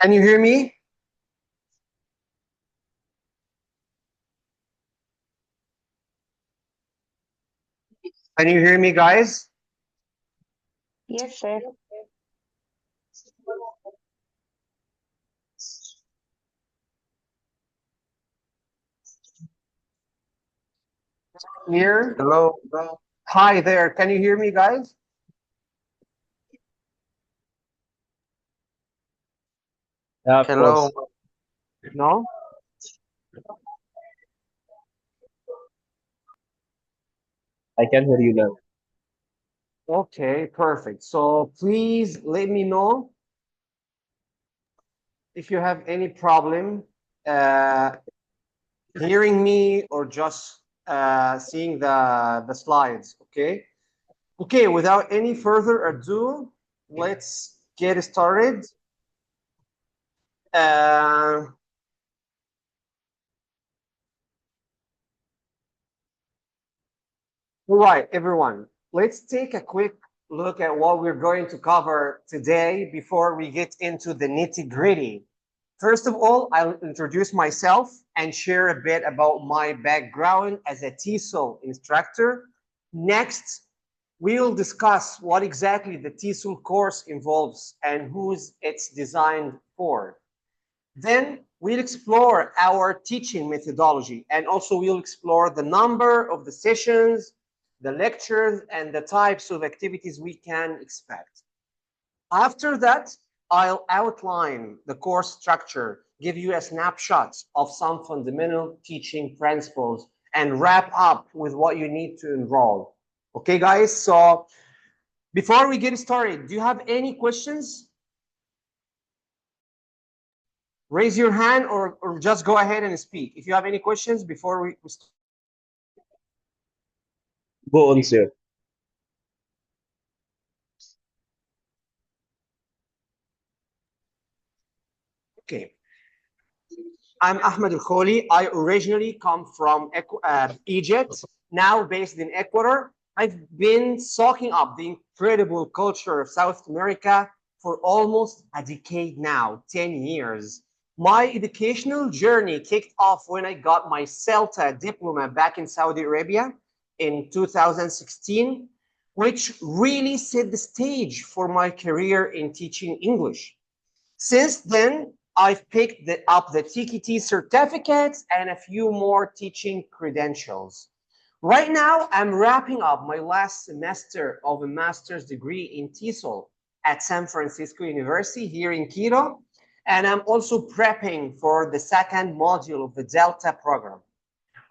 Can you hear me? Can you hear me, guys? Yes, sir. Here. Hello. Hi there. Can you hear me, guys? Yeah, of Hello. course. No? I can hear you now. Okay, perfect. So please let me know if you have any problem uh, hearing me or just seeing the slides. Okay. Okay. Without any further ado, let's get started. Uh, All right, everyone. Let's take a quick look at what we're going to cover today before we get into the nitty gritty. First of all, I'll introduce myself and share a bit about my background as a TESOL instructor. Next, we'll discuss what exactly the TESOL course involves and who's it's designed for. Then we'll explore our teaching methodology, and also we'll explore the number of the sessions, the lectures, and the types of activities we can expect. After that, I'll outline the course structure, give you a snapshot of some fundamental teaching principles, and wrap up with what you need to enroll. Okay, guys? So before we get started, do you have any questions? Raise your hand or just go ahead and speak. If you have any questions before we start. Go on, sir. Okay. I'm Ahmed Al Kholi. I originally come from Egypt, now based in Ecuador. I've been soaking up the incredible culture of South America for almost a decade now, 10 years. My educational journey kicked off when I got my CELTA diploma back in Saudi Arabia in 2016, which really set the stage for my career in teaching English. Since then, I've picked up the TKT certificates and a few more teaching credentials. Right now, I'm wrapping up my last semester of a master's degree in TESOL at San Francisco University here in Quito, and I'm also prepping for the second module of the Delta program.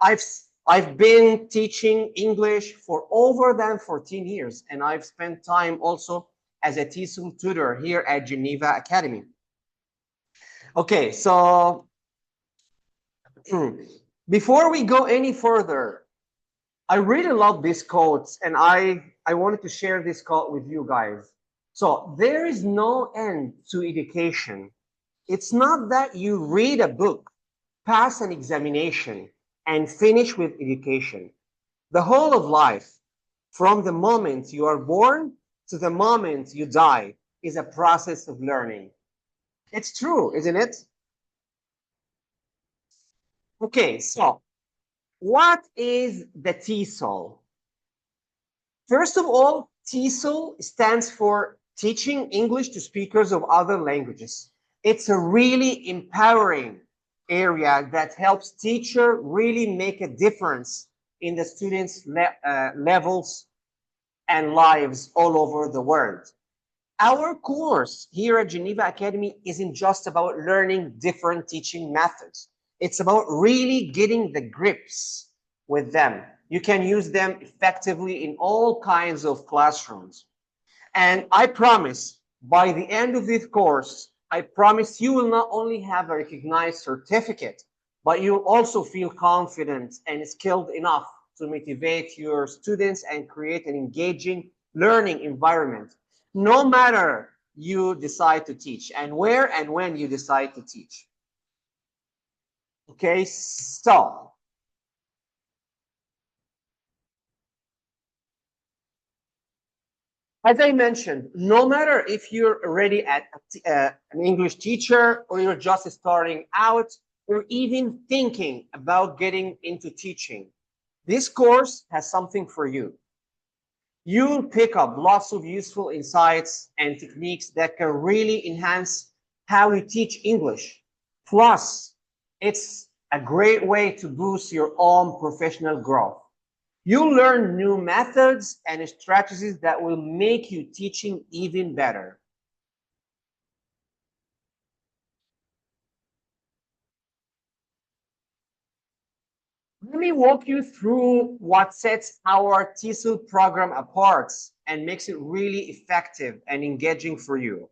I've I've been teaching English for over than 14 years, and I've spent time also as a TESOL tutor here at Geneva Academy. Okay, so before we go any further, I really love these quotes, and I wanted to share this quote with you guys. So there is no end to education. It's not that you read a book, pass an examination, and finish with education. The whole of life, from the moment you are born to the moment you die, is a process of learning. It's true, isn't it? Okay, so what is the TESOL? First of all, TESOL stands for Teaching English to Speakers of Other Languages. It's a really empowering area that helps teacher really make a difference in the students' levels and lives all over the world. Our course here at Geneva Academy isn't just about learning different teaching methods. It's about really getting the grips with them. You can use them effectively in all kinds of classrooms. And I promise, by the end of this course, I promise you will not only have a recognized certificate, but you'll also feel confident and skilled enough to motivate your students and create an engaging learning environment, no matter you decide to teach and where and when you decide to teach. Okay, so As I mentioned, no matter if you're already an English teacher or you're just starting out or even thinking about getting into teaching, this course has something for you. You'll pick up lots of useful insights and techniques that can really enhance how you teach English. Plus, it's a great way to boost your own professional growth. You'll learn new methods and strategies that will make you teaching even better. Let me walk you through what sets our TESOL program apart and makes it really effective and engaging for you.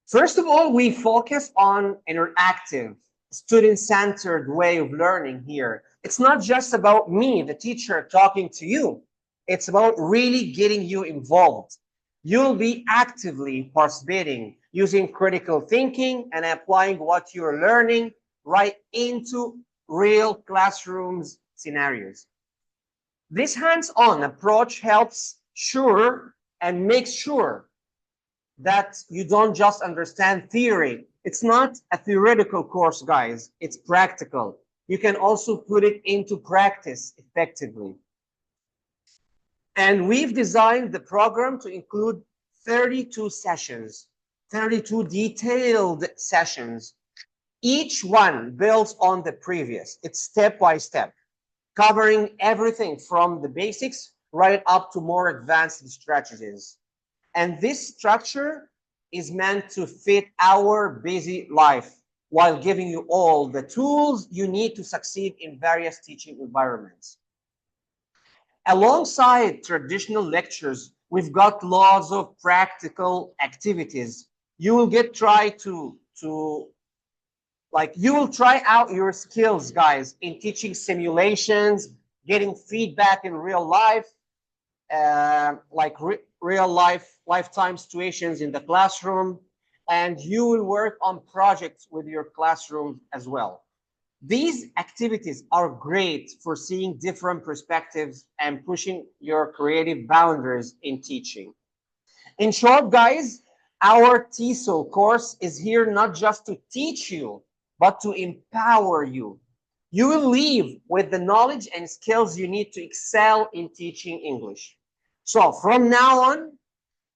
First of all, we focus on interactive, student-centered way of learning here. It's not just about me, the teacher, talking to you. It's about really getting you involved. You'll be actively participating, using critical thinking and applying what you're learning right into real classrooms scenarios. This hands-on approach helps sure and makes sure that you don't just understand theory. It's not a theoretical course, guys. It's practical. You can also put it into practice effectively. And we've designed the program to include 32 sessions, 32 detailed sessions. Each one builds on the previous. It's step by step, covering everything from the basics right up to more advanced strategies. And this structure is meant to fit our busy life while giving you all the tools you need to succeed in various teaching environments. Alongside traditional lectures, we've got lots of practical activities. You will get you will try out your skills, guys, in teaching simulations, getting feedback in real life, real life lifetime situations in the classroom, and you will work on projects with your classroom as well. These activities are great for seeing different perspectives and pushing your creative boundaries in teaching. In short, guys, our TESOL course is here not just to teach you, but to empower you. You will leave with the knowledge and skills you need to excel in teaching English. So from now on,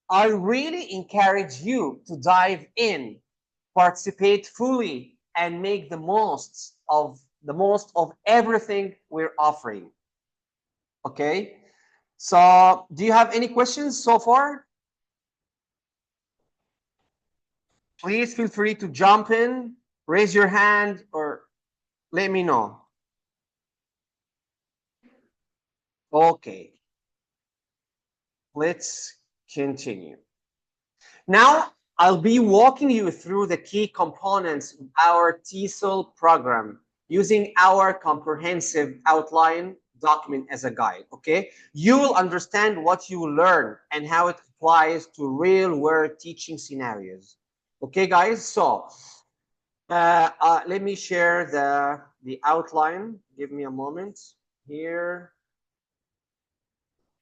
I really encourage you to dive in, participate fully, and make the most of everything we're offering. Okay? So do you have any questions so far? Please feel free to jump in, raise your hand, or let me know. Okay. Let's continue. Now, I'll be walking you through the key components of our TESOL program using our comprehensive outline document as a guide, okay? You will understand what you learn and how it applies to real-world teaching scenarios. Okay, guys? So, let me share the outline. Give me a moment. Here,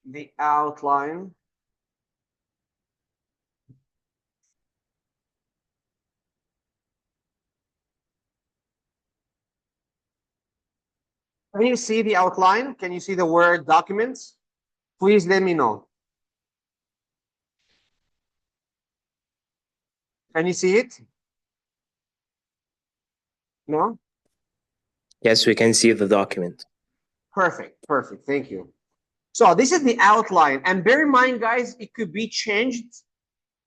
the outline. Can you see the outline? Can you see the word documents? Please let me know. Can you see it? No? Yes, we can see the document. Perfect, perfect. Thank you. So this is the outline. And bear in mind, guys, it could be changed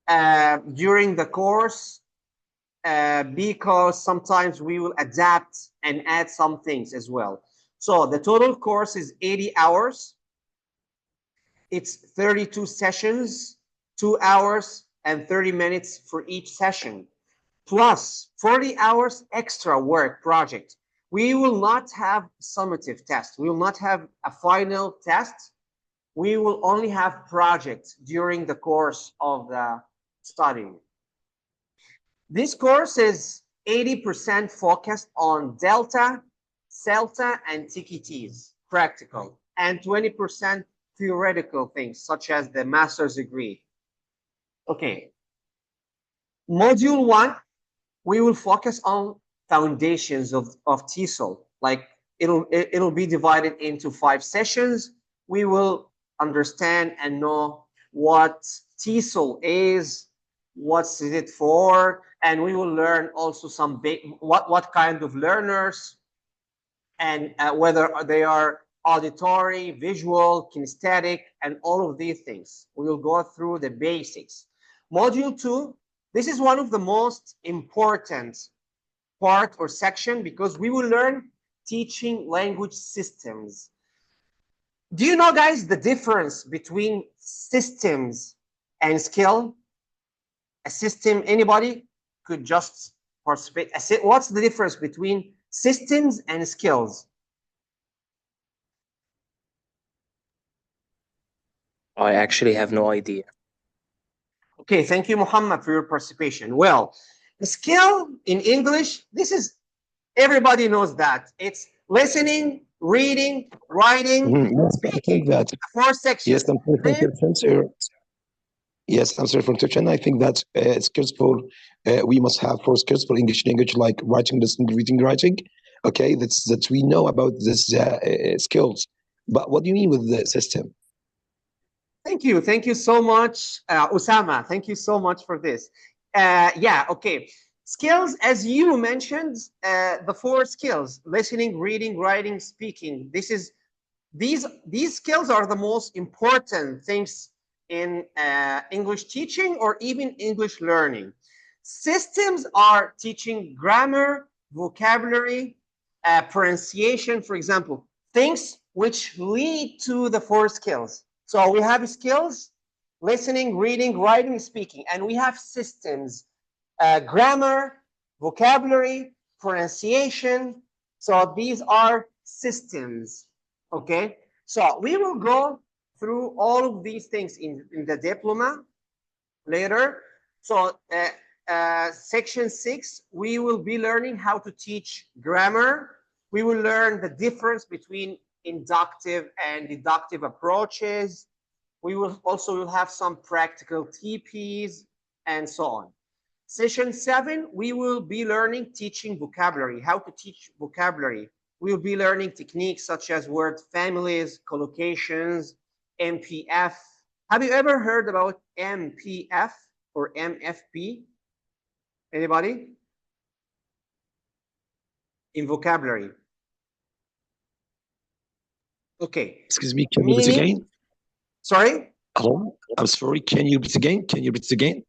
during the course because sometimes we will adapt and add some things as well. So the total course is 80 hours. It's 32 sessions, 2 hours and 30 minutes for each session, plus 40 hours extra work project. We will not have summative test. We will not have a final test. We will only have projects during the course of the studying. This course is 80% focused on Delta, CELTA, and TKTs, practical, and 20% theoretical things, such as the master's degree. Okay. Module 1, we will focus on foundations of TESOL. Like it'll be divided into 5 sessions. We will understand and know what TESOL is, what's it for, and we will learn also some what kind of learners, and whether they are auditory, visual, kinesthetic, and all of these things. We will go through the basics. Module 2, this is one of the most important part or section because we will learn teaching language systems. Do you know, guys, the difference between systems and skill? A system, anybody could just participate. What's the difference between systems and skills? I actually have no idea. Okay, thank you, Muhammad, for your participation. Well, the skill in English, this is, everybody knows that. It's listening, reading, writing, Yes, I think that. 4 sections. Yes, I'm sorry for Then, interruption, sir. Yes, I'm sorry for interruption. I think that skills for we must have 4 skills for English language, like writing, listening, reading, writing. Okay, that's we know about this skills. But what do you mean with the system? thank you so much, Osama. Thank you so much for this. Yeah, okay. Skills, as you mentioned, the 4 skills: listening, reading, writing, speaking. These skills are the most important things in English teaching or even English learning. Systems are teaching grammar, vocabulary, pronunciation, for example, things which lead to the 4 skills. So we have skills: listening, reading, writing, speaking, and we have systems: grammar, vocabulary, pronunciation. So these are systems. Okay, so we will go through all of these things in the diploma later. So section 6, we will be learning how to teach grammar. We will learn the difference between inductive and deductive approaches. We will also have some practical TPs and so on. Session 7, we will be learning teaching vocabulary, how to teach vocabulary. We'll be learning techniques such as word families, collocations, MPF. Have you ever heard about MPF or MFP? Anybody? In vocabulary. Okay. Excuse me, can you repeat again? Sorry? Hello? I'm sorry, can you repeat again? Can you repeat again?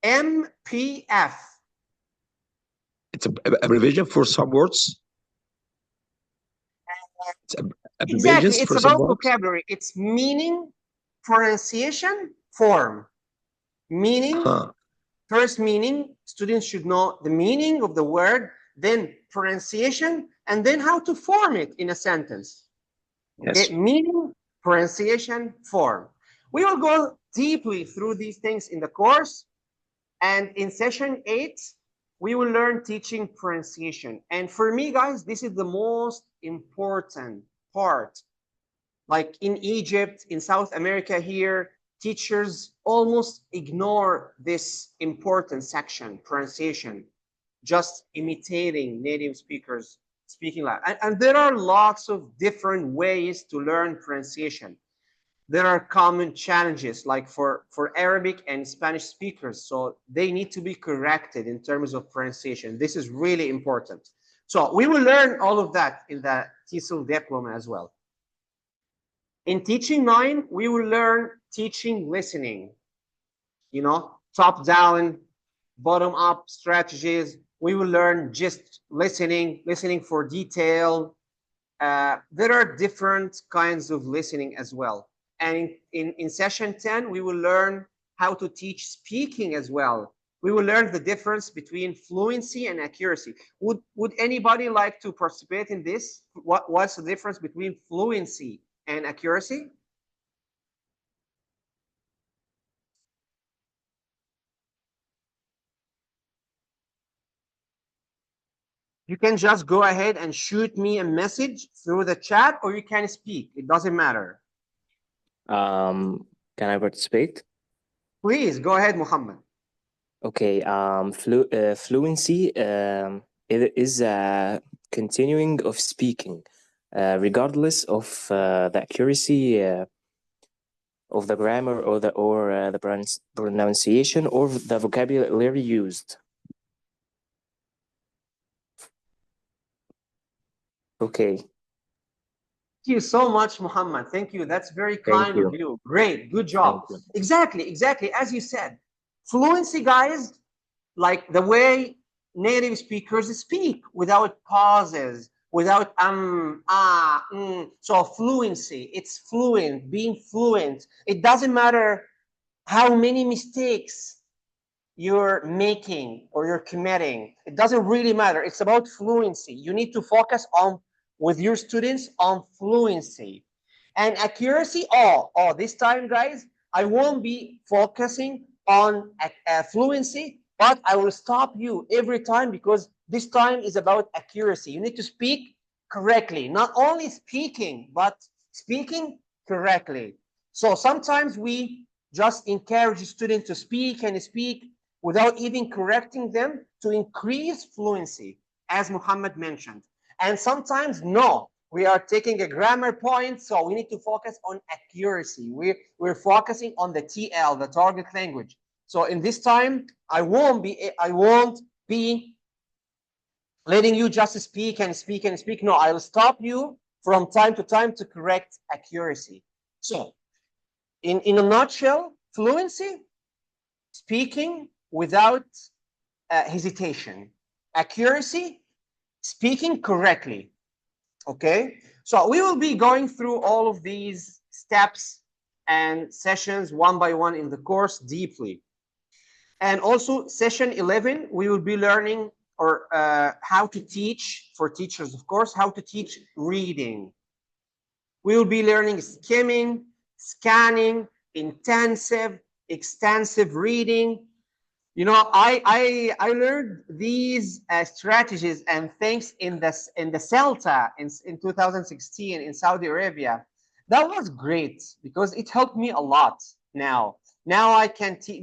MPF. It's a abbreviation for some words. It's Exactly, abbreviations it's for some about words. vocabulary. It's meaning, pronunciation, form. Meaning, first meaning, students should know the meaning of the word, then pronunciation, and then how to form it in a sentence. Yes. Okay? Meaning, pronunciation, form. We will go deeply through these things in the course. And in session 8, we will learn teaching pronunciation. And for me, guys, this is the most important part. Like in Egypt, in South America here, teachers almost ignore this important section, pronunciation, just imitating native speakers speaking loud. And there are lots of different ways to learn pronunciation. There are common challenges like for Arabic and Spanish speakers. So they need to be corrected in terms of pronunciation. This is really important. So we will learn all of that in the TESOL diploma as well. In teaching 9, we will learn teaching listening, top down, bottom up strategies. We will learn just listening for detail. There are different kinds of listening as well. And in session 10, we will learn how to teach speaking as well. We will learn the difference between fluency and accuracy. Would anybody like to participate in this? What's the difference between fluency and accuracy? You can just go ahead and shoot me a message through the chat, or you can speak. It doesn't matter. Can I participate? Please go ahead, Muhammad. Okay. Fluency it is a continuing of speaking, regardless of the accuracy of the grammar or the pronunciation or the vocabulary used. Okay. Thank you so much, Muhammad. Thank you. That's very Thank kind of you. you. Great. Good job. Thank you. Exactly. Exactly. As you said, fluency, guys, like the way native speakers speak without pauses, without So fluency, it's fluent, being fluent. It doesn't matter how many mistakes you're making or you're committing. It doesn't really matter. It's about fluency. You need to focus on with your students on fluency and accuracy. This time, guys, I won't be focusing on fluency, but I will stop you every time because this time is about accuracy. You need to speak correctly, not only speaking, but speaking correctly. So sometimes we just encourage students to speak and speak without even correcting them to increase fluency, as Muhammad mentioned. And sometimes, no, we are taking a grammar point, so we need to focus on accuracy. We're focusing on the TL, the target language. So in this time, I won't be letting you just speak and speak and speak. No, I'll stop you from time to time to correct accuracy. So in a nutshell, fluency, speaking without hesitation. Accuracy, speaking correctly. Okay, so we will be going through all of these steps and sessions one by one in the course deeply. And also session 11, we will be learning or how to teach, for teachers, of course, how to teach reading. We will be learning skimming, scanning, intensive, extensive reading. You know, I learned these strategies and things in the CELTA in 2016 in Saudi Arabia. That was great because it helped me a lot. Now I can teach.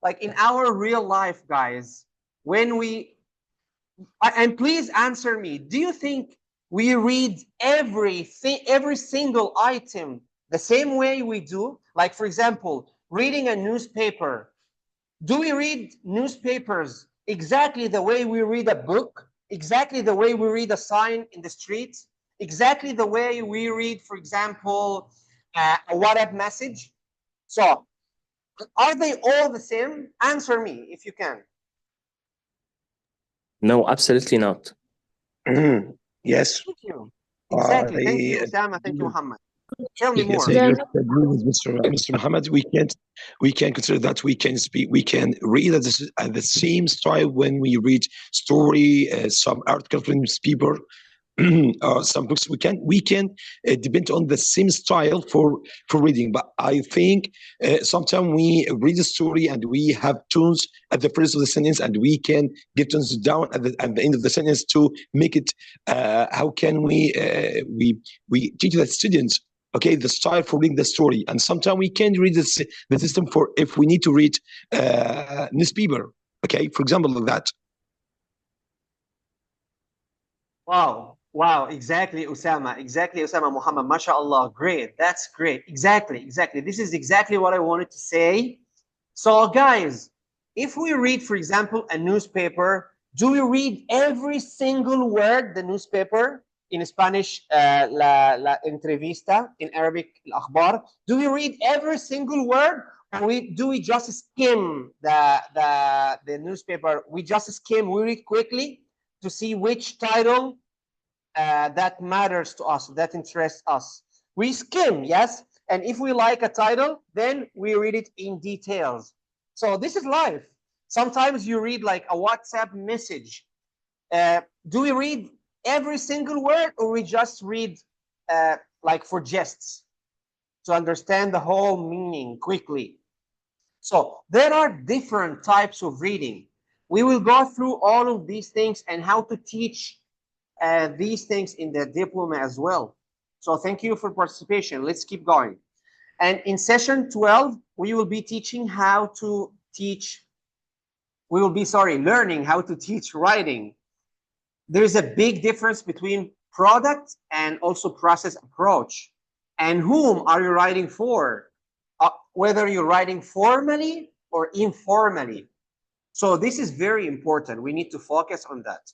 Like in our real life, guys. When we and please answer me. Do you think we read everything, every single item the same way we do? Like for example, reading a newspaper. Do we read newspapers exactly the way we read a book? Exactly the way we read a sign in the street? Exactly the way we read, for example, a WhatsApp message? So, are they all the same? Answer me if you can. No, absolutely not. Yes. Thank you. Exactly. Thank you, I Osama. Thank you, Muhammad. Tell me Yes, more. I Yeah. just agree with Mr. Muhammad. We can consider that we can read at the same style when we read story, some article from newspaper, some books. We can depend on the same style for reading. But I think sometimes we read a story and we have tones at the first of the sentence, and we can get tones down at the end of the sentence to make it. How can we teach the students? Okay, the style for reading the story, and sometimes we can read the system for if we need to read newspaper. Okay, for example, like that. Wow. Wow. Exactly, Osama. Exactly, Osama Muhammad. MashaAllah. Great. That's great. Exactly. Exactly. This is exactly what I wanted to say. So, guys, if we read, for example, a newspaper, do we read every single word the newspaper? In Spanish, la entrevista. In Arabic, al-akhbar. Do we read every single word, or do we just skim the newspaper? We just skim. We read quickly to see which title that matters to us, that interests us. We skim, yes, and if we like a title, then we read it in details. So this is life. Sometimes you read like a WhatsApp message. Do we read every single word, or we just read like for jests to understand the whole meaning quickly? So there are different types of reading. We will go through all of these things and how to teach these things in the diploma as well. So thank you for participation. Let's keep going. And in session 12, we will be teaching how to teach. We will be, learning how to teach writing. There's a big difference between product and also process approach. And whom are you writing for? Whether you're writing formally or informally. So this is very important. We need to focus on that.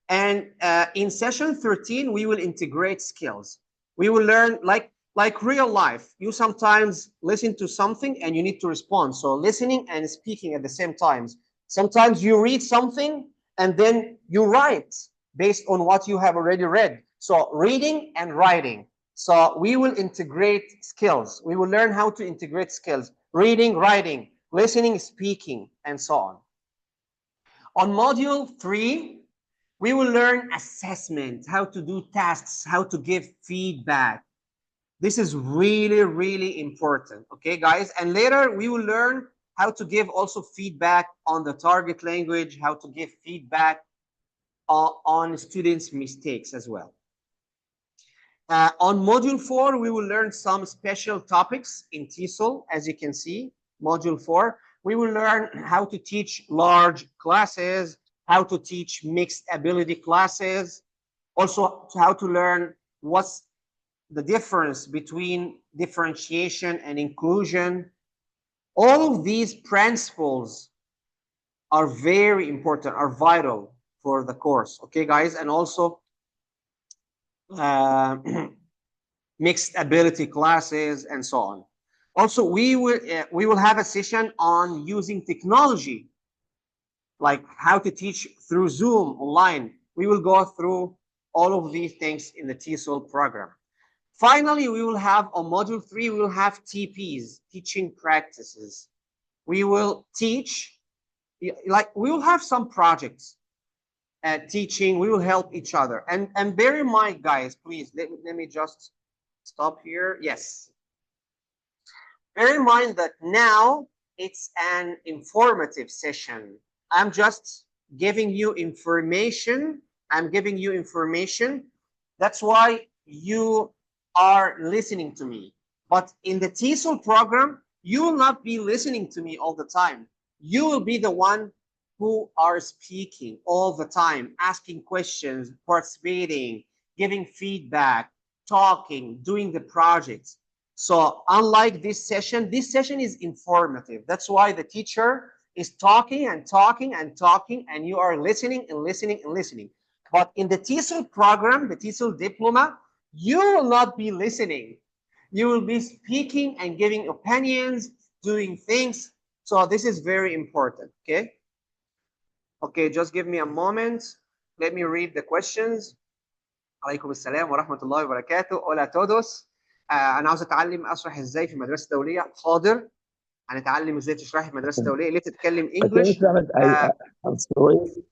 And in session 13, we will integrate skills. We will learn like real life. You sometimes listen to something and you need to respond. So listening and speaking at the same time. Sometimes you read something and then you write based on what you have already read. So reading and writing. So we will integrate skills. We will learn how to integrate skills. Reading, writing, listening, speaking, and so on. On module 3, we will learn assessment, how to do tasks, how to give feedback. This is really, really important. Okay, guys? And later we will learn how to give also feedback on the target language, how to give feedback on students' mistakes as well. On module 4, we will learn some special topics in TESOL, as you can see, module 4. We will learn how to teach large classes, how to teach mixed ability classes, also how to learn what's the difference between differentiation and inclusion. All of these principles are very important, are vital for the course, okay, guys? And also mixed ability classes and so on. Also, we will have a session on using technology, like how to teach through Zoom online. We will go through all of these things in the TESOL program. Finally, we will have on module 3, we will have TPs, teaching practices. We will teach, like we will have some projects teaching, we will help each other. And bear in mind, guys, please, let me just stop here. Yes. Bear in mind that now it's an informative session. I'm just giving you information. I'm giving you information. That's why you are listening to me. But in the TESOL program, you will not be listening to me all the time. You will be the one who are speaking all the time, asking questions, participating, giving feedback, talking, doing the projects. So unlike this session is informative. That's why the teacher is talking and talking and talking, and you are listening and listening and listening. But in the TESOL program, the TESOL diploma, you will not be listening. You will be speaking and giving opinions, doing things. So this is very important, okay? Okay, just give me a moment. Let me read the questions. عليكم السلام ورحمة الله وبركاته. Hola a todos. أنا عاوز أتعلم أشرح إزاي في مدرسة دولية. حاضر. هنتعلم إزاي تشرحي في مدرسة دولية. ليه تتكلم إنجلش؟ I'm sorry.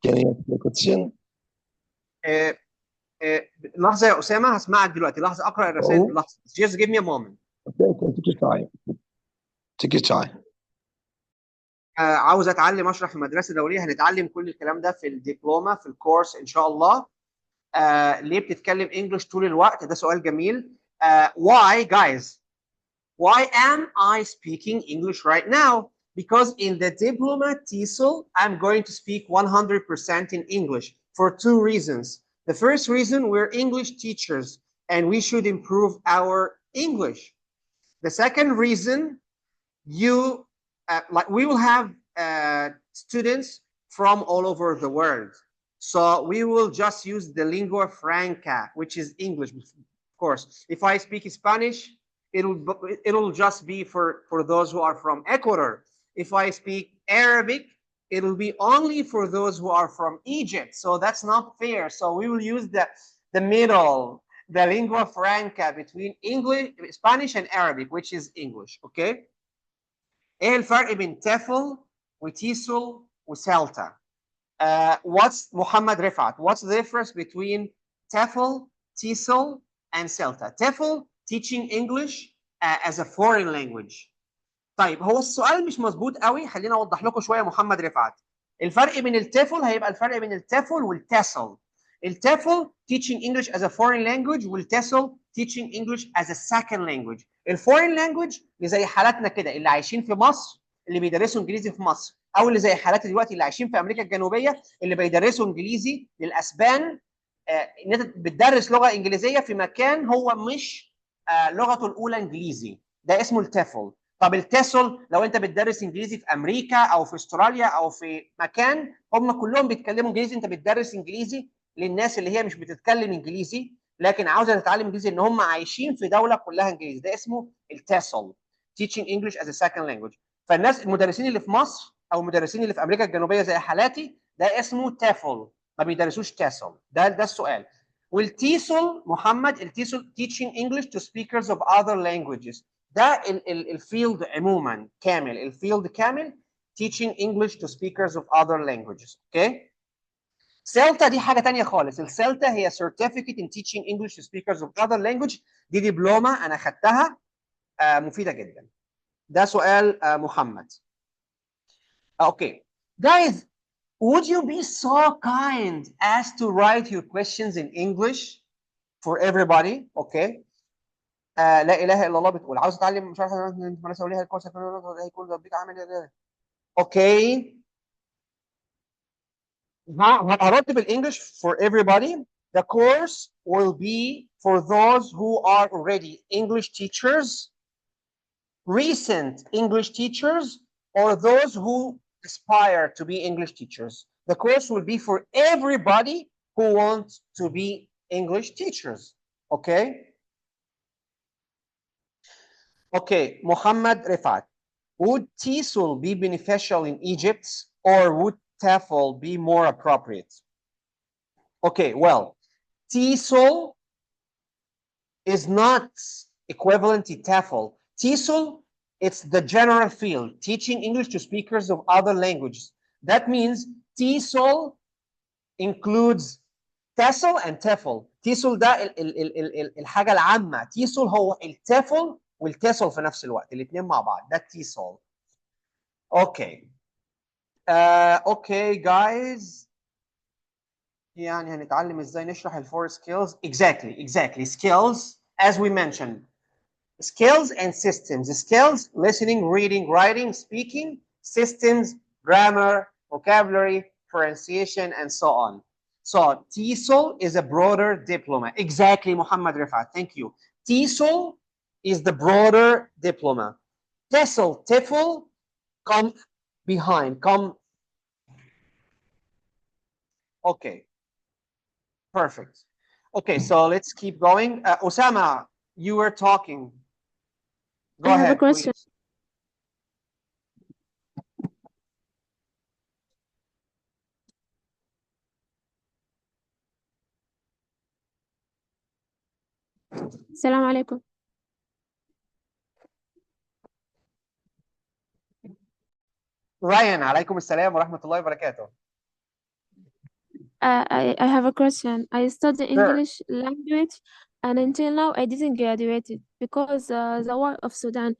Can you ask the question? لحظة يا أسامة، هسمعك دلوقتي. لحظة أقرأ الرسائل. لحظة. Just give me a moment. Okay, take your time. Take your time. عاوز أتعلم أشرح في مدرسة دولية. هنتعلم كل الكلام ده في الدبلومة في الكورس إن شاء الله. ليه بتتكلم انجلش طول الوقت؟ ده سؤال جميل. Why, guys? Why am I speaking English right now? Because in the diploma TESOL, I'm going to speak 100% in English for 2 reasons. The first reason, we're English teachers and we should improve our English. The second reason, we will have students from all over the world. So we will just use the lingua franca, which is English, of course. If I speak Spanish, it'll just be for those who are from Ecuador. If I speak Arabic, it'll be only for those who are from Egypt. So that's not fair. So we will use the middle, the lingua franca between English, Spanish and Arabic, which is English, okay? ايه الفرق بين TEFL وTESOL وسلتا؟ What's Muhammad Rifat? What's the difference between TEFL, TESOL, and CELTA? TEFL, teaching English as a foreign language. طيب هو السؤال مش مظبوط قوي، خلينا اوضح لكم شويه. محمد رفعت، الفرق بين التيفل هيبقى الفرق بين التيفل والتسل. التيفل teaching English as a foreign language، والتسل teaching English as a second language. الفورين language اللي زي حالاتنا كده اللي عايشين في مصر اللي بيدرسوا انجليزي في مصر، او اللي زي حالاتي دلوقتي اللي عايشين في امريكا الجنوبيه اللي بيدرسوا انجليزي للاسبان. ان انت بتدرس لغه انجليزيه في مكان هو مش لغته الاولى انجليزي، ده اسمه التيفل. طب التيسول لو انت بتدرس انجليزي في امريكا او في استراليا او في مكان هم كلهم بيتكلموا انجليزي، انت بتدرس انجليزي للناس اللي هي مش بتتكلم انجليزي لكن عاوزه تتعلم انجليزي، ان هم عايشين في دوله كلها انجليزي، ده اسمه التيسول، teaching English as a second language. فالناس المدرسين اللي في مصر او المدرسين اللي في امريكا الجنوبيه زي حالاتي ده اسمه تيفل، ما بيدرسوش تيسول. ده السؤال. والتيسول محمد، التيسول teaching English to speakers of other languages، ده الفيلد عموما كامل، الفيلد كامل teaching English to speakers of other languages. اوكي. سيلتا دي حاجه ثانيه خالص، السيلتا هي certificate in teaching English to speakers of other language، دي دبلومه انا خدتها مفيده جدا. ده سؤال محمد. Okay, guys, would you be so kind as to write your questions in English for everybody? Okay. لا اله الا الله بتقول عاوز اتعلم مش عارف انا اسوي لها الكورس هيكون ربك عامل ايه. اوكي. هرد بالانجلش for everybody. The course will be for those who are already English teachers, recent English teachers, or those who aspire to be English teachers. The course will be for everybody who wants to be English teachers. Okay? Okay, Muhammad Rifat. Would TESOL be beneficial in Egypt or would TEFL be more appropriate? Okay, well, TESOL is not equivalent to TEFL. TESOL, it's the general field, teaching English to speakers of other languages. That means TESOL includes TESOL and TEFL. TESOL ده الحاجة العامة. TESOL هو التيفل والتيسول في نفس الوقت، الاثنين مع بعض، ده TESOL. اوكي. اوكي جايز، يعني هنتعلم ازاي نشرح الفور سكيلز. exactly skills as we mentioned. Skills and systems. Skills, listening, reading, writing, speaking. Systems, grammar, vocabulary, pronunciation, and so on. So TESOL is a broader diploma. Exactly, Muhammad Rifat. Thank you. TESOL is the broader diploma. TESOL, TEFL, come behind. Come. Okay. Perfect. Okay, so let's keep going. Osama, you were talking. Go I ahead, have a question. please. السلام عليكم. Ryan, عليكم السلام ورحمة الله وبركاته. I have a question. I study Sure. English language and until now I didn't graduate it because the war of Sudan.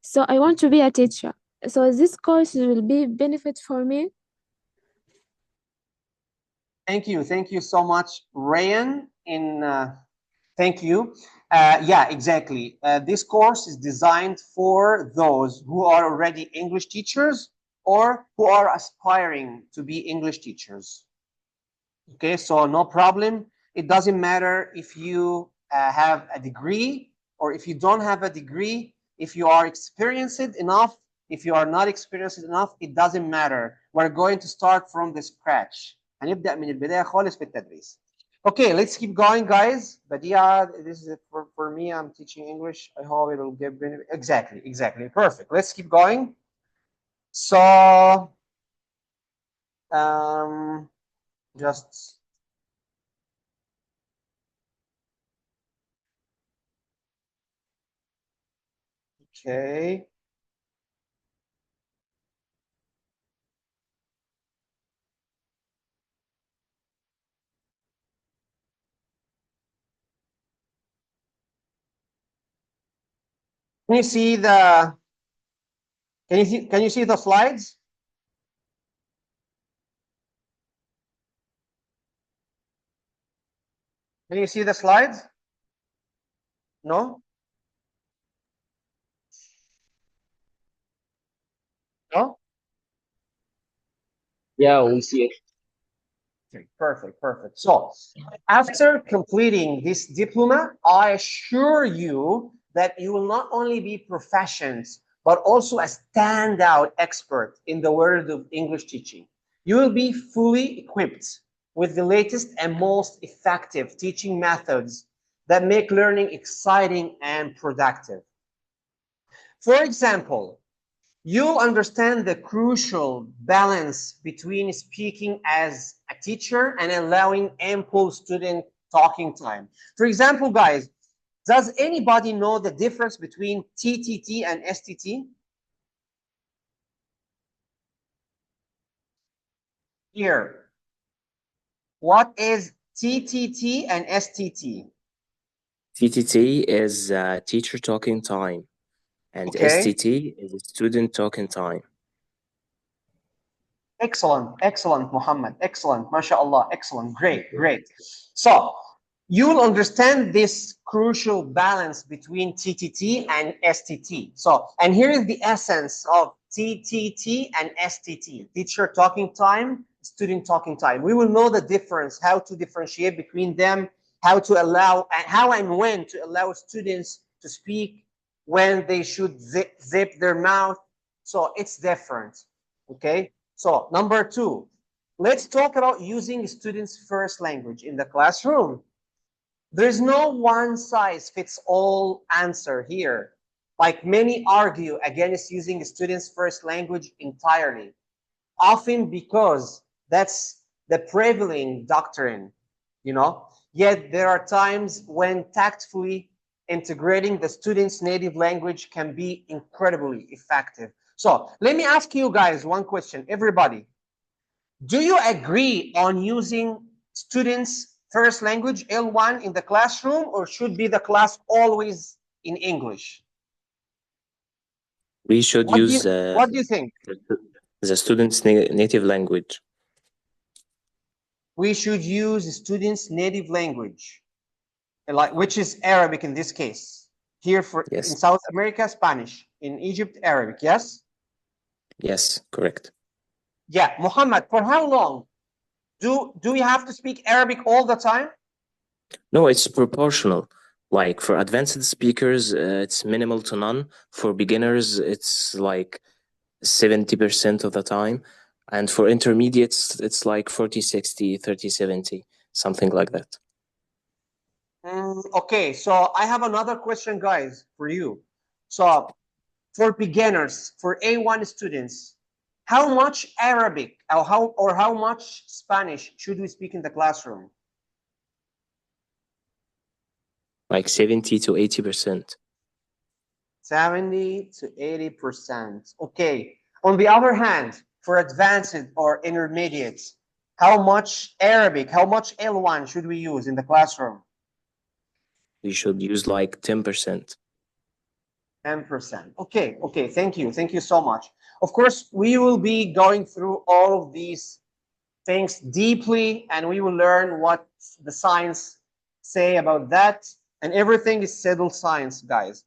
So I want to be a teacher. So this course will be benefit for me. Thank you so much, Ryan. Thank you. Yeah, exactly. This course is designed for those who are already English teachers or who are aspiring to be English teachers. Okay, so no problem. It doesn't matter if you have a degree or if you don't have a degree, if you are experienced enough, if you are not experienced enough, it doesn't matter. We're going to start from the scratch. هنبدأ من البداية خالص في التدريس. Okay, let's keep going, guys. Badia, this is it for me. I'm teaching English. I hope it'll get benefit. Exactly. Perfect. Let's keep going. So, just okay. Can you see the? Can you see the slides? Can you see the slides? No? No? Yeah, we see it. Okay, perfect, perfect. So after completing this diploma, I assure you that you will not only be proficient, but also a standout expert in the world of English teaching. You will be fully equipped with the latest and most effective teaching methods that make learning exciting and productive. For example, you'll understand the crucial balance between speaking as a teacher and allowing ample student talking time. For example, guys, does anybody know the difference between TTT and STT? Here, what is TTT and STT? TTT is teacher talking time, and Okay. STT is student talking time. Excellent, excellent, Muhammad. Excellent, mashallah. Excellent, great, great. So you'll understand this crucial balance between TTT and STT. So, and here is the essence of TTT and STT: teacher talking time, student talking time. We will know the difference, how to differentiate between them, how to allow, and how and when to allow students to speak, when they should zip their mouth. So it's different, okay? So number two, let's talk about using students' first language in the classroom. There's no one size fits all answer here. Like, many argue against using students' first language entirely, often because that's the prevailing doctrine, you know. Yet there are times when tactfully integrating the student's native language can be incredibly effective. So let me ask you guys one question, everybody. Do you agree on using students' first language, L1, in the classroom, or should be the class always in English? We should What do use you think? the student's native language. We should use students' native language, like, which is Arabic in this case. Here in Yes. South America, Spanish. In Egypt, Arabic. Yes? Yes, correct. Yeah. Muhammad, for how long? Do we have to speak Arabic all the time? No, it's proportional. Like for advanced speakers, it's minimal to none. For beginners, it's like 70% of the time. And for intermediates, it's like 40-60, 30-70, something like that. Okay, so I have another question, guys, for you. So for beginners, for A1 students, how much Arabic or how much Spanish should we speak in the classroom? Like 70 to 80%. 70 to 80%. Okay. On the other hand, for advanced or intermediates, how much Arabic, how much L1 should we use in the classroom? We should use like 10%. 10%. Okay, okay, thank you. Thank you so much. Of course, we will be going through all of these things deeply, and we will learn what the science say about that. And everything is settled science, guys.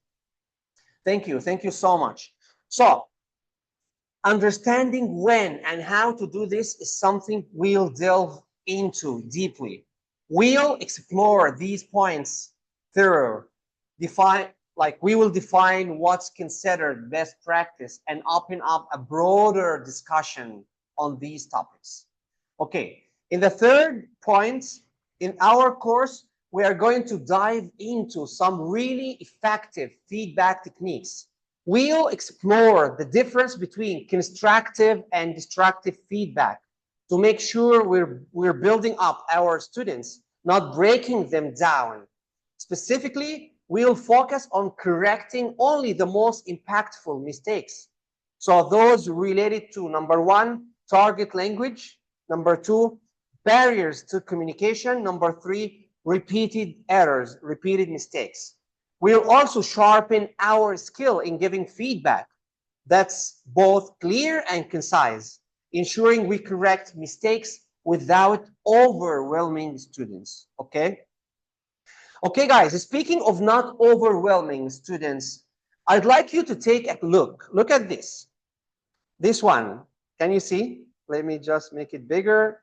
Thank you. Thank you so much. So, understanding when and how to do this is something we'll delve into deeply. We'll explore these points through we will define what's considered best practice and open up a broader discussion on these topics. Okay, in the third point in our course, we are going to dive into some really effective feedback techniques. We'll explore the difference between constructive and destructive feedback to make sure we're building up our students, not breaking them down. Specifically, we'll focus on correcting only the most impactful mistakes. So those related to, number one, target language; number two, barriers to communication; number three, repeated errors, repeated mistakes. We'll also sharpen our skill in giving feedback that's both clear and concise, ensuring we correct mistakes without overwhelming students, okay? Okay, guys, speaking of not overwhelming students, I'd like you to take a look. Look at this. This one. Can you see? Let me just make it bigger.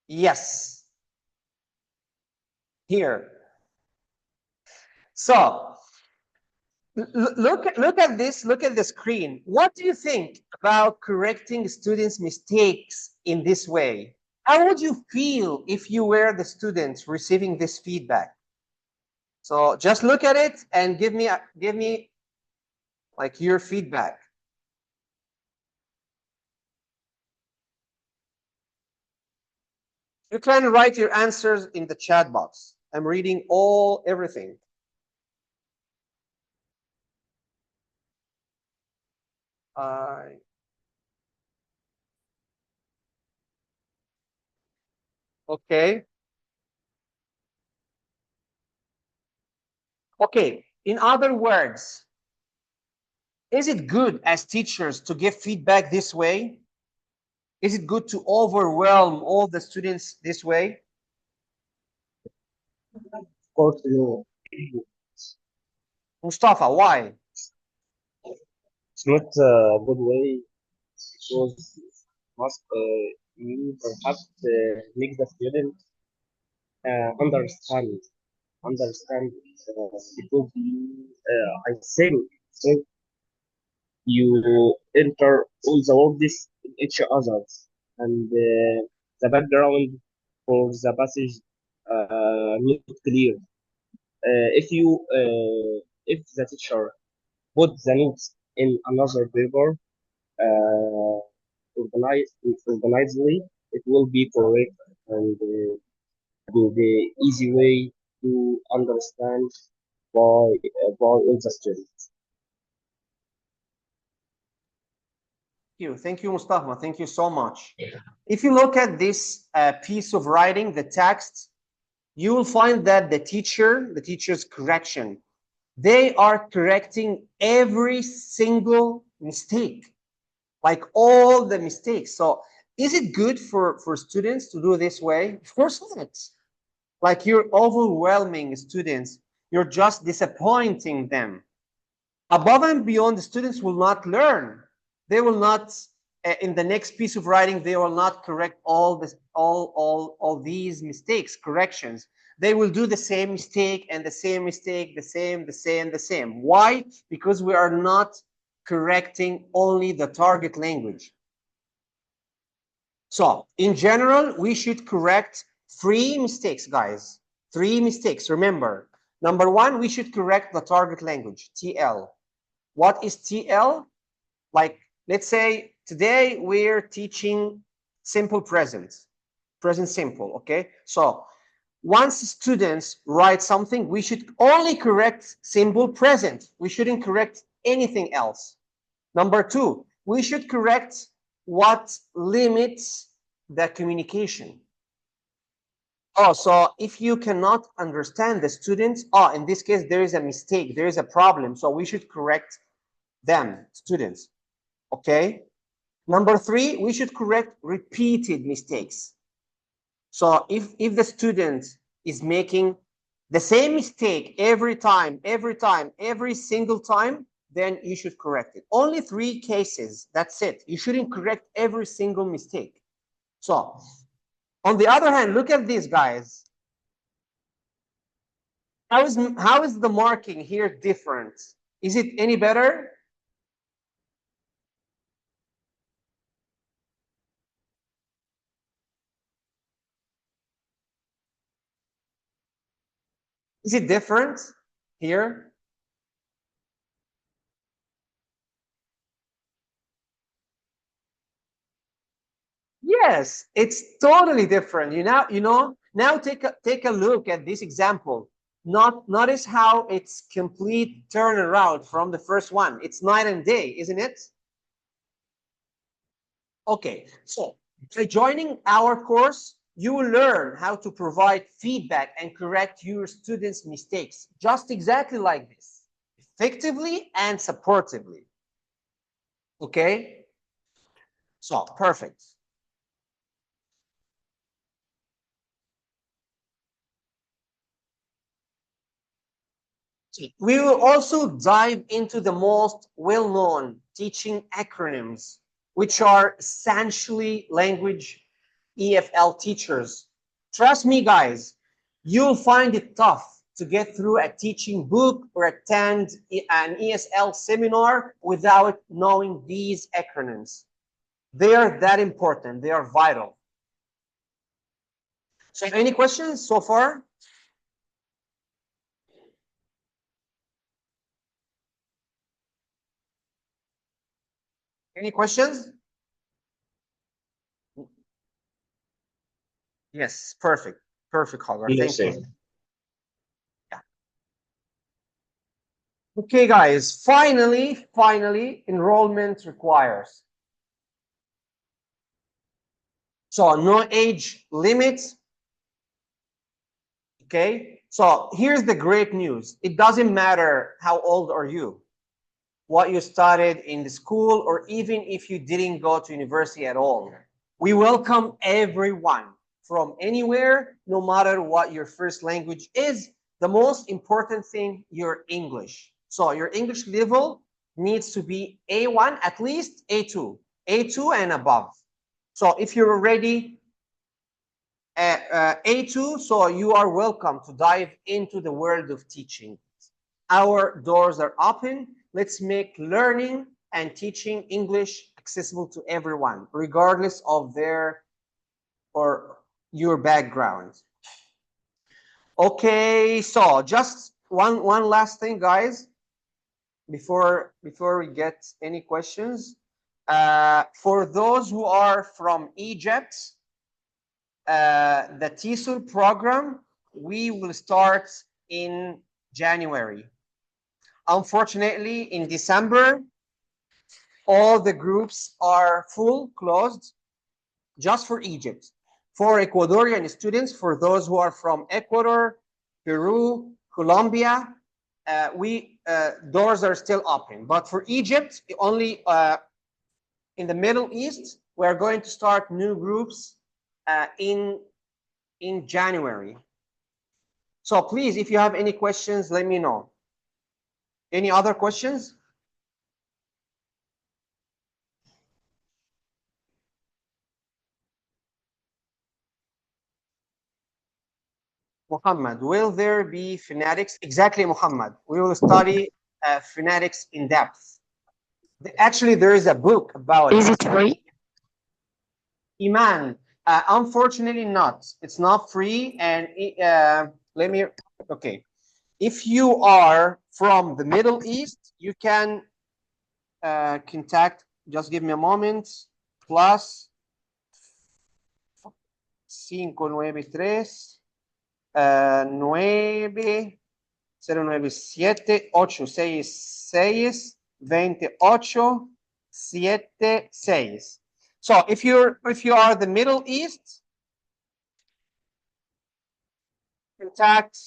Yes. Here. So look at this. Look at the screen. What do you think about correcting students' mistakes in this way? How would you feel if you were the students receiving this feedback? So just look at it and give me like your feedback. You can write your answers in the chat box. I'm reading everything. Okay. Okay. In other words, is it good as teachers to give feedback this way? Is it good to overwhelm all the students this way? Of course, no. Mustafa, why? It's not a good way because must you perhaps make the student understand because I think you enter all the words in each other and the background for the passage not clear. If the teacher put the notes in another paper uh, organizedly, it will be correct and the easy way to understand by all the students. Thank you, Mustafa. Thank you so much. If you look at this piece of writing, the text, you will find that the teacher's correction, they are correcting every single mistake, like all the mistakes. So is it good for students to do this way? Of course not. Like you're overwhelming students. You're just disappointing them. Above and beyond, the students will not learn. They will not, in the next piece of writing, they will not correct all these mistakes, corrections. They will do the same mistake and the same mistake, the same. Why? Because we are not correcting only the target language. So in general, we should correct 3 mistakes, guys. 3 mistakes. Remember, number 1, we should correct the target language, TL. What is TL? Like, let's say today we're teaching simple present simple, okay? So once students write something, we should only correct simple present. We shouldn't correct anything else. Number 2, we should correct what limits the communication. Oh, so if you cannot understand the students, in this case, there is a mistake, there is a problem. So we should correct them, students. Okay. Number 3, we should correct repeated mistakes. So if the student is making the same mistake every single time, then you should correct it. Only 3 cases. That's it. You shouldn't correct every single mistake. So on the other hand, look at these guys. How is the marking here different? Is it any better? Is it different here? Yes, it's totally different. Now take a look at this example. Notice how it's complete turnaround from the first one. It's night and day, isn't it? Okay, so by joining our course, you will learn how to provide feedback and correct your students' mistakes, just exactly like this, effectively and supportively. Okay? So, perfect. We will also dive into the most well-known teaching acronyms, which are essentially language EFL teachers. Trust me, guys, you'll find it tough to get through a teaching book or attend an ESL seminar without knowing these acronyms. They are that important. They are vital. So any questions so far? Any questions? Yes, perfect. Perfect, Holger. No, Thank sir. you. Yeah. Okay, guys, finally, enrollment requires. So no age limit. Okay, so here's the great news. It doesn't matter how old are you, what you studied in the school, or even if you didn't go to university at all. We welcome everyone from anywhere, no matter what your first language is. The most important thing, your English. So your English level needs to be A1, at least A2, A2 and above. So if you're already A2, so you are welcome to dive into the world of teaching. Our doors are open. Let's make learning and teaching English accessible to everyone, regardless of their or your background. Okay, so just one last thing, guys, before we get any questions. For those who are from Egypt, the TESOL program, we will start in January. Unfortunately, in December, all the groups are full, closed, just for Egypt. For Ecuadorian students, for those who are from Ecuador, Peru, Colombia, doors are still open. But for Egypt, only in the Middle East, we're going to start new groups in January. So please, if you have any questions, let me know. Any other questions? Muhammad, will there be phonetics? Exactly, Muhammad. We will study phonetics in depth. Actually, there is a book about Is it. it free? Iman, unfortunately not. It's not free. And okay. If you are from the Middle East, you can contact, just give me a moment, plus 593 9 097 866 2876. So if you are the Middle East, contact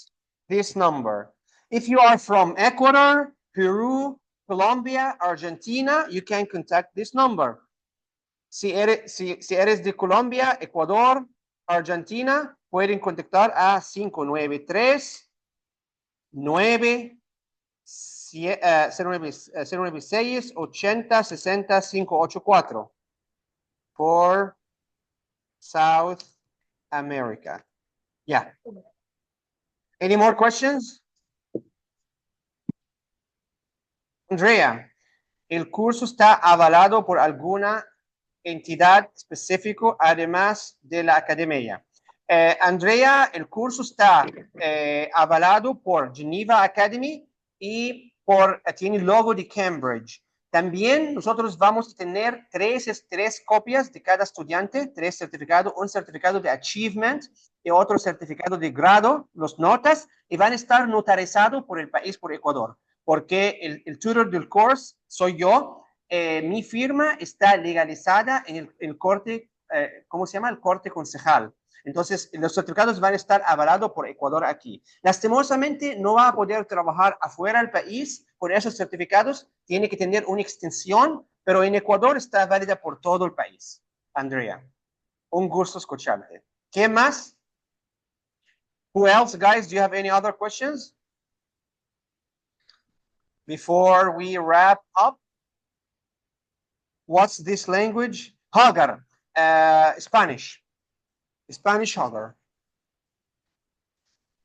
this number. If you are from Ecuador, Peru, Colombia, Argentina, you can contact this number. Si eres de Colombia, Ecuador, Argentina, pueden contactar a 593 9 096 80 60 584 for South America. Yeah. Any more questions? Andrea, ¿el curso está avalado por alguna entidad específica además de la academia? Andrea, el curso está avalado por Geneva Academy y tiene el logo de Cambridge. También nosotros vamos a tener tres copias de cada estudiante, 3 certificados, un certificado de achievement y otro certificado de grado, los notas, y van a estar notarizados por el país, por Ecuador, porque el tutor del course soy yo. Mi firma está legalizada en el corte, ¿cómo se llama? El corte concejal. Entonces, los certificados van a estar avalados por Ecuador aquí. Lastimosamente, no va a poder trabajar afuera del país con esos certificados. Tiene que tener una extensión, pero en Ecuador está válida por todo el país. Andrea, un gusto escucharte. ¿Qué más? Who else, guys? Do you have any other questions? before we wrap up. What's this language? Hagar, Spanish. Spanish Hagar.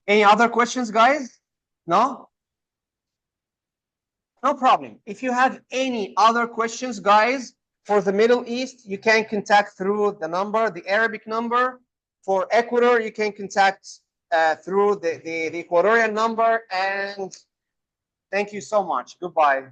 Any other questions, guys? No? No problem. If you have any other questions, guys, for the Middle East, you can contact through the number, the Arabic number. For Ecuador, you can contact through the Ecuadorian number. And thank you so much. Goodbye.